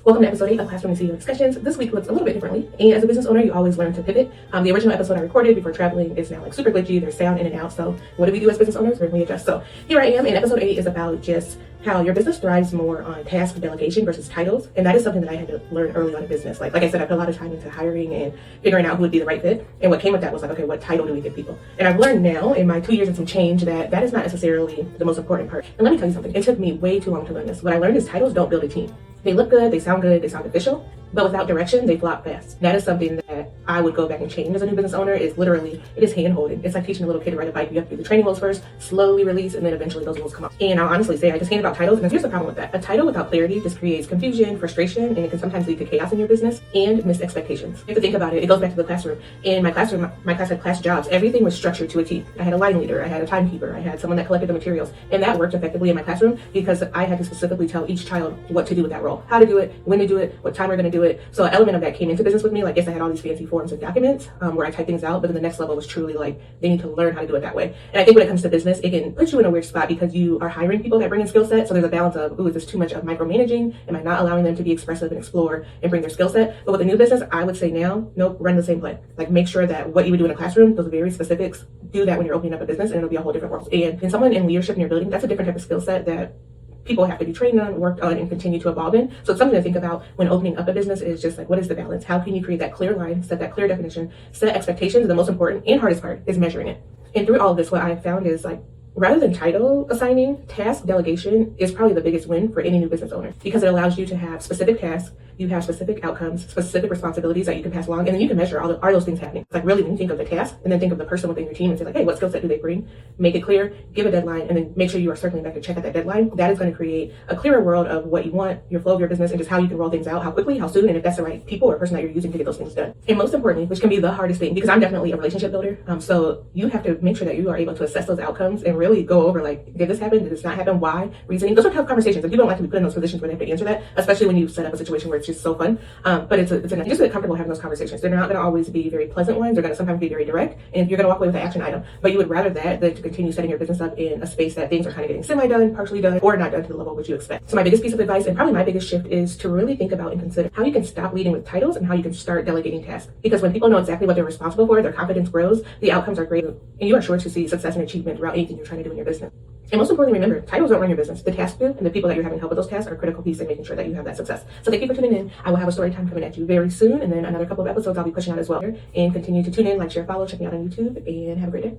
Welcome to episode 8 of Classroom and CEO Discussions. This week looks a little bit differently, and as a business owner, you always learn to pivot. The original episode I recorded before traveling is now like super glitchy. There's sound in and out, so what do we do as business owners? We adjust. So here I am, and episode 8 is about just how your business thrives more on task delegation versus titles, and that is something that I had to learn early on in business. Like I said, I put a lot of time into hiring and figuring out who would be the right fit, and what came with that was like, okay, what title do we give people? And I've learned now in my 2 years and some change that that is not necessarily the most important part. And let me tell you something, it took me way too long to learn this. What I learned is titles don't build a team. They look good, they sound official, but without direction, they flop fast. That is something that I would go back and change as a new business owner. Is literally, it is hand holding. It's like teaching a little kid to ride a bike. You have to do the training wheels first, slowly release, and then eventually those wheels come up. And I'll honestly say, I just hand about titles, and here's the problem with that. A title without clarity just creates confusion, frustration, and it can sometimes lead to chaos in your business and missed expectations. You have to think about it. It goes back to the classroom. In my class had class jobs. Everything was structured to a T. I had a line leader, I had a timekeeper, I had someone that collected the materials, and that worked effectively in my classroom because I had to specifically tell each child what to do with that role, how to do it, when to do it, what time we're going to do it. So an element of that came into business with me. Like, yes, I had all these fancy forms and documents where I type things out, but then the next level was truly like, they need to learn how to do it that way. And I think when it comes to business, it can put you in a weird spot because you are hiring people that bring in skill set. So there's a balance of, ooh, is this too much of micromanaging? Am I not allowing them to be expressive and explore and bring their skill set? But with a new business, I would say now, nope, run the same play. Like, make sure that what you would do in a classroom, those very specifics, do that when you're opening up a business, and it'll be a whole different world. And in someone in leadership in your building, that's a different type of skill set that people have to be trained on, worked on, and continue to evolve in. So it's something to think about when opening up a business is just like, what is the balance? How can you create that clear line, set that clear definition, set expectations? And the most important and hardest part is measuring it. And through all of this, what I found is like, rather than title assigning, task delegation is probably the biggest win for any new business owner because it allows you to have specific tasks, you have specific outcomes, specific responsibilities that you can pass along, and then you can measure are those things happening. It's like really when you think of the task and then think of the person within your team and say like, hey, what skill set do they bring? Make it clear, give a deadline, and then make sure you are circling back to check at that deadline. That is going to create a clearer world of what you want, your flow of your business, and just how you can roll things out, how quickly, how soon, and if that's the right people or person that you're using to get those things done. And most importantly, which can be the hardest thing, because I'm definitely a relationship builder, so you have to make sure that you are able to assess those outcomes and really go over like, did this happen? Did this not happen? Why? Reasoning. Those are tough conversations, and people don't like to be put in those positions where they have to answer that, especially when you set up a situation where it's just so fun. But it's just get comfortable having those conversations. They're not going to always be very pleasant ones. They're going to sometimes be very direct, and you're going to walk away with an action item. But you would rather that than to continue setting your business up in a space that things are kind of getting semi-done, partially done, or not done to the level which you expect. So my biggest piece of advice, and probably my biggest shift, is to really think about and consider how you can stop leading with titles and how you can start delegating tasks. Because when people know exactly what they're responsible for, their confidence grows, the outcomes are great, and you are sure to see success and achievement throughout anything you're trying to do in your business. And most importantly, remember, titles don't run your business. The tasks do, and the people that you're having help with those tasks are a critical piece in making sure that you have that success. So thank you for tuning in. I will have a story time coming at you very soon, and then another couple of episodes I'll be pushing out as well. And continue to tune in, like, share, follow, check me out on YouTube, and have a great day.